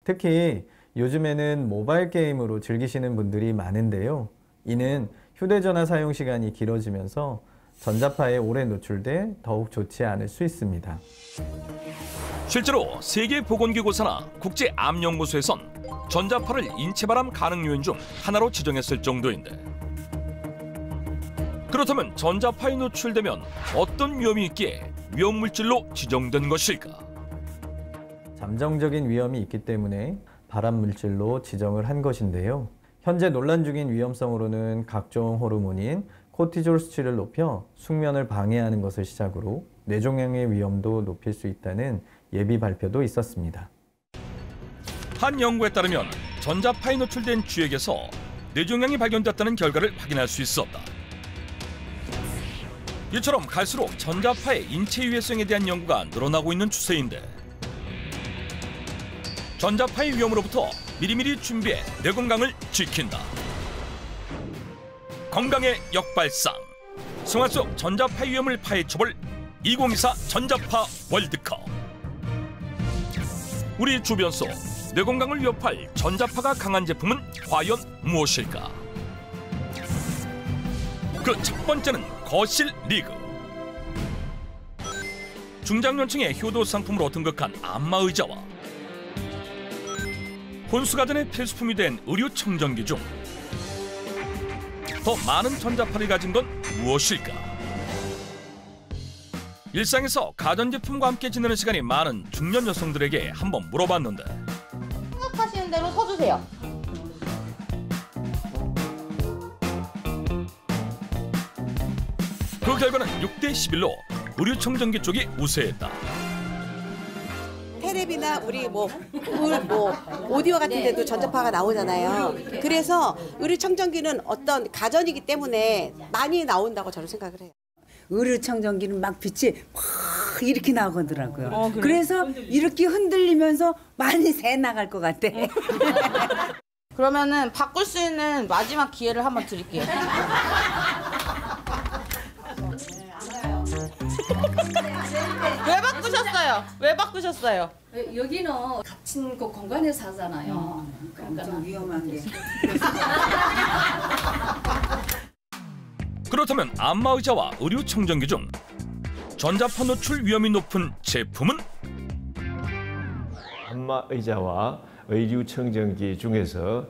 특히 요즘에는 모바일 게임으로 즐기시는 분들이 많은데요. 이는 휴대전화 사용 시간이 길어지면서 전자파에 오래 노출돼 더욱 좋지 않을 수 있습니다. 실제로 세계보건기구사나 국제암연구소에선 전자파를 인체발암 가능 요인 중 하나로 지정했을 정도인데, 그렇다면 전자파에 노출되면 어떤 위험이 있기에 위험물질로 지정된 것일까? 잠정적인 위험이 있기 때문에 발암물질로 지정을 한 것인데요. 현재 논란 중인 위험성으로는 각종 호르몬인 코티졸 수치를 높여 숙면을 방해하는 것을 시작으로 뇌종양의 위험도 높일 수 있다는 예비 발표도 있었습니다. 한 연구에 따르면 전자파에 노출된 쥐에게서 뇌종양이 발견됐다는 결과를 확인할 수 있었다. 이처럼 갈수록 전자파의 인체 유해성에 대한 연구가 늘어나고 있는 추세인데, 전자파의 위험으로부터 미리미리 준비해 뇌 건강을 지킨다. 건강의 역발상, 생활 속 전자파 위험을 파헤쳐볼 2024 전자파 월드컵. 우리 주변 속 뇌 건강을 위협할 전자파가 강한 제품은 과연 무엇일까? 그 첫 번째는 거실 리그. 중장년층의 효도 상품으로 등극한 안마의자와 혼수가전의 필수품이 된 의류 청정기 중 더 많은 전자파를 가진 건 무엇일까? 일상에서 가전제품과 함께 지내는 시간이 많은 중년 여성들에게 한번 물어봤는데, 생각하시는 대로 서주세요. 그 결과는 6대 11로 의류 청정기 쪽이 우세했다. 테레비나 우리 오디오 같은 데도 전자파가 나오잖아요. 그래서 의류 청정기는 어떤 가전이기 때문에 많이 나온다고 저는 생각을 해요. 의류 청정기는 막 빛이 막 이렇게 나오더라고요. 그래서 이렇게 흔들리면서 많이 새 나갈 것 같아. 그러면은 바꿀 수 있는 마지막 기회를 한번 드릴게요. 왜 바꾸셨어요? 왜 바꾸셨어요? 여기는 갇힌 그 공간에서 하잖아요. 그러니까 좀 위험한 게. 그렇다면 안마의자와 의류 청정기 중 전자파 노출 위험이 높은 제품은? 안마의자와 의류 청정기 중에서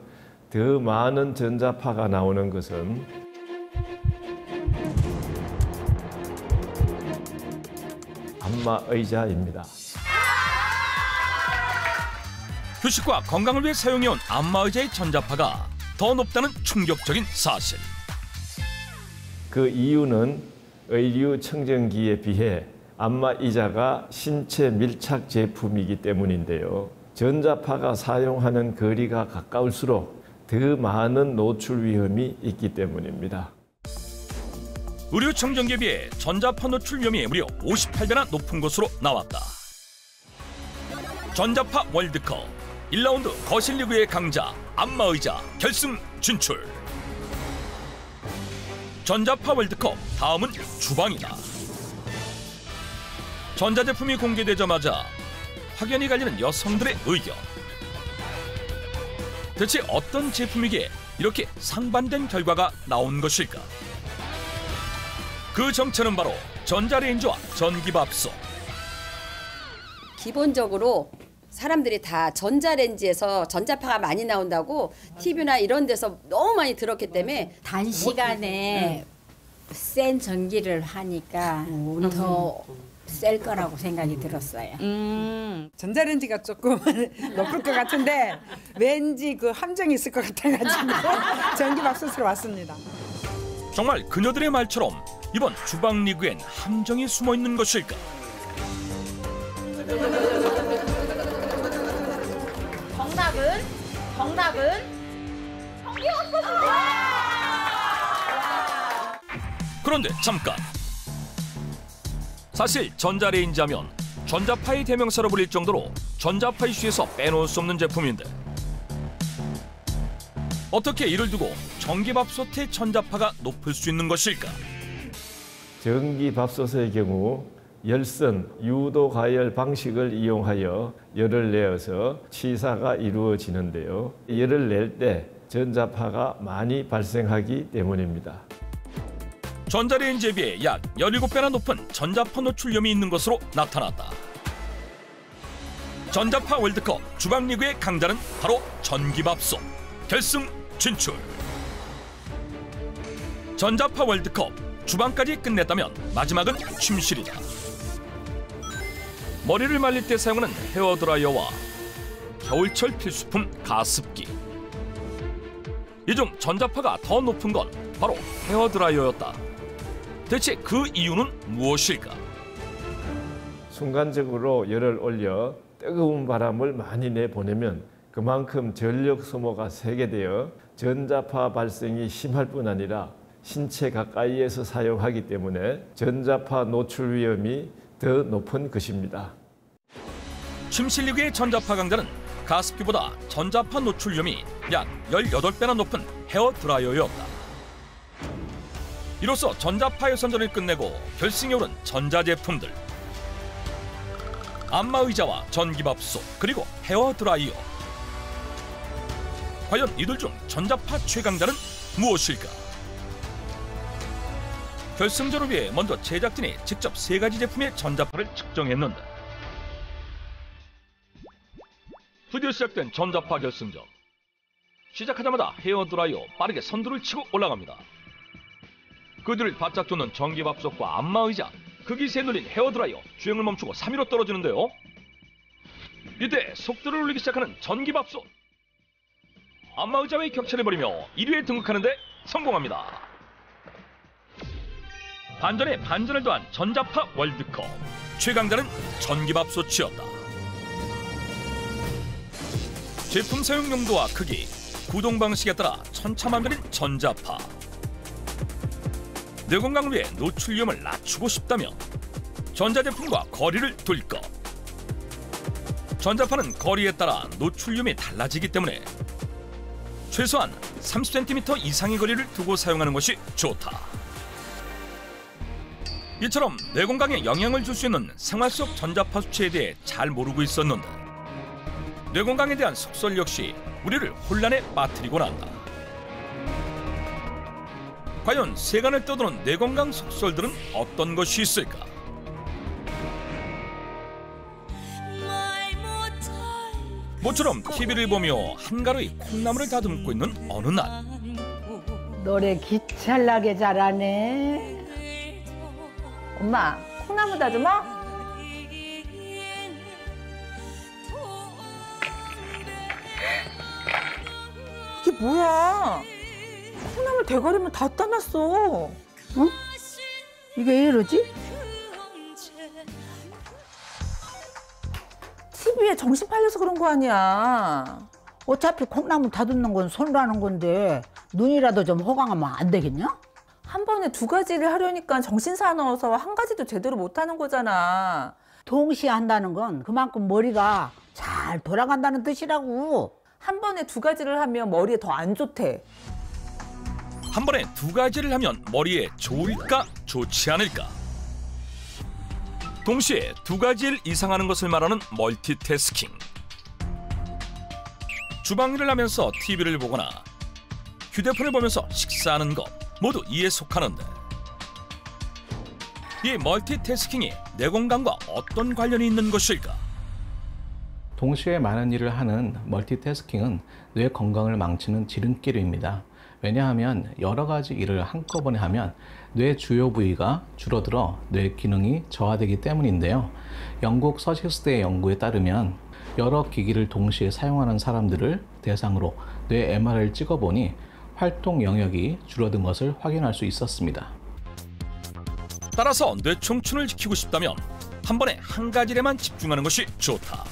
더 많은 전자파가 나오는 것은 안마의자입니다. 휴식과 건강을 위해 사용해온 안마의자의 전자파가 더 높다는 충격적인 사실. 그 이유는 의류 청정기에 비해 안마의자가 신체 밀착 제품이기 때문인데요. 전자파가 사용하는 거리가 가까울수록 더 많은 노출 위험이 있기 때문입니다. 의류 청정기에 비해 전자파 노출 위험이 무려 58배나 높은 것으로 나왔다. 전자파 월드컵 1라운드 거실 리그의 강자 안마의자 결승 진출. 전자파 월드컵 다음은 주방이다. 전자제품이 공개되자마자 확연히 갈리는 여성들의 의견. 대체 어떤 제품이기에 이렇게 상반된 결과가 나온 것일까? 그 정체는 바로 전자레인지와 전기밥솥. 기본적으로 사람들이 다 전자레인지에서 전자파가 많이 나온다고 TV나 이런 데서 너무 많이 들었기 때문에 단시간에 센 전기를 하니까 더 셀 거라고 생각이 들었어요. 전자레인지가 조금 높을 것 같은데 왠지 그 함정이 있을 것 같아가지고 전기밥솥으로 왔습니다. 정말 그녀들의 말처럼 이번 주방 리그엔 함정이 숨어 있는 것일까? 정답은 전기밥솥입니다. 그런데 잠깐. 사실 전자레인지 하면 전자파의 대명사로 불릴 정도로 전자파 이슈에서 빼놓을 수 없는 제품인데, 어떻게 이를 두고 전기밥솥의 전자파가 높을 수 있는 것일까? 전기밥솥의 경우 열선, 유도 가열 방식을 이용하여 열을 내어서 치사가 이루어지는데요. 열을 낼 때 전자파가 많이 발생하기 때문입니다. 전자레인지에 비해 약 17배나 높은 전자파 노출염이 있는 것으로 나타났다. 전자파 월드컵 주방리그의 강자는 바로 전기밥솥. 결승 진출. 전자파 월드컵 주방까지 끝냈다면 마지막은 침실이다. 머리를 말릴 때 사용하는 헤어드라이어와 겨울철 필수품 가습기. 이 중 전자파가 더 높은 건 바로 헤어드라이어였다. 대체 그 이유는 무엇일까? 순간적으로 열을 올려 뜨거운 바람을 많이 내보내면 그만큼 전력 소모가 세게 되어 전자파 발생이 심할 뿐 아니라 신체 가까이에서 사용하기 때문에 전자파 노출 위험이 더 높은 것입니다. 침실리그의 전자파 강자는 가습기보다 전자파 노출 위험이 약 18배나 높은 헤어드라이어였다. 이로써 전자파 예선전을 끝내고 결승에 오른 전자제품들. 안마의자와 전기밥솥 그리고 헤어드라이어. 과연 이들 중 전자파 최강자는 무엇일까? 결승전을 위해 먼저 제작진이 직접 3가지 제품의 전자파를 측정했는데 드디어 시작된 전자파 결승전. 시작하자마자 헤어드라이어 빠르게 선두를 치고 올라갑니다. 그 뒤를 바짝 쫓는 전기밥솥과 안마의자, 그 기세에 눌린 헤어드라이어 주행을 멈추고 3위로 떨어지는데요. 이때 속도를 올리기 시작하는 전기밥솥. 안마의자와의 격차를 벌이며 1위에 등극하는데 성공합니다. 반전에 반전을 더한 전자파 월드컵. 최강자는 전기밥솥이었다. 제품 사용 용도와 크기, 구동 방식에 따라 천차만별인 전자파. 뇌 건강을 위해 노출 위험을 낮추고 싶다면 전자제품과 거리를 둘 것. 전자파는 거리에 따라 노출 위험이 달라지기 때문에 최소한 30cm 이상의 거리를 두고 사용하는 것이 좋다. 이처럼 뇌 건강에 영향을 줄 수 있는 생활 속 전자파 수치에 대해 잘 모르고 있었는데 뇌 건강에 대한 속설 역시 우리를 혼란에 빠뜨리곤 한다. 과연 세간을 떠도는 뇌 건강 속설들은 어떤 것이 있을까? 모처럼 TV를 보며 한가로이 콩나물을 다듬고 있는 어느 날 노래 기찰나게 잘하네. 엄마, 콩나물 다듬어? 이게 뭐야? 콩나물 대가리만 다 따놨어. 응? 이게 왜 이러지? TV에 정신 팔려서 그런 거 아니야. 어차피 콩나물 다듬는 건 손으로 하는 건데 눈이라도 좀 호강하면 안 되겠냐? 한 번에 2가지를 하려니까 정신 사나워서 한 가지도 제대로 못 하는 거잖아. 동시에 한다는 건 그만큼 머리가 잘 돌아간다는 뜻이라고. 한 번에 2가지를 하면 머리에 더 안 좋대. 한 번에 2가지를 하면 머리에 좋을까 좋지 않을까? 동시에 2가지 일 이상 하는 것을 말하는 멀티태스킹. 주방일을 하면서 TV를 보거나 휴대폰을 보면서 식사하는 것 모두 이에 속하는데 이 멀티태스킹이 뇌 건강과 어떤 관련이 있는 것일까? 동시에 많은 일을 하는 멀티태스킹은 뇌 건강을 망치는 지름길입니다. 왜냐하면 여러 가지 일을 한꺼번에 하면 뇌 주요 부위가 줄어들어 뇌 기능이 저하되기 때문인데요. 영국 서시스대의 연구에 따르면 여러 기기를 동시에 사용하는 사람들을 대상으로 뇌 MRI를 찍어보니 활동 영역이 줄어든 것을 확인할 수 있었습니다. 따라서 뇌 청춘을 지키고 싶다면 한 번에 한 가지 일에만 집중하는 것이 좋다.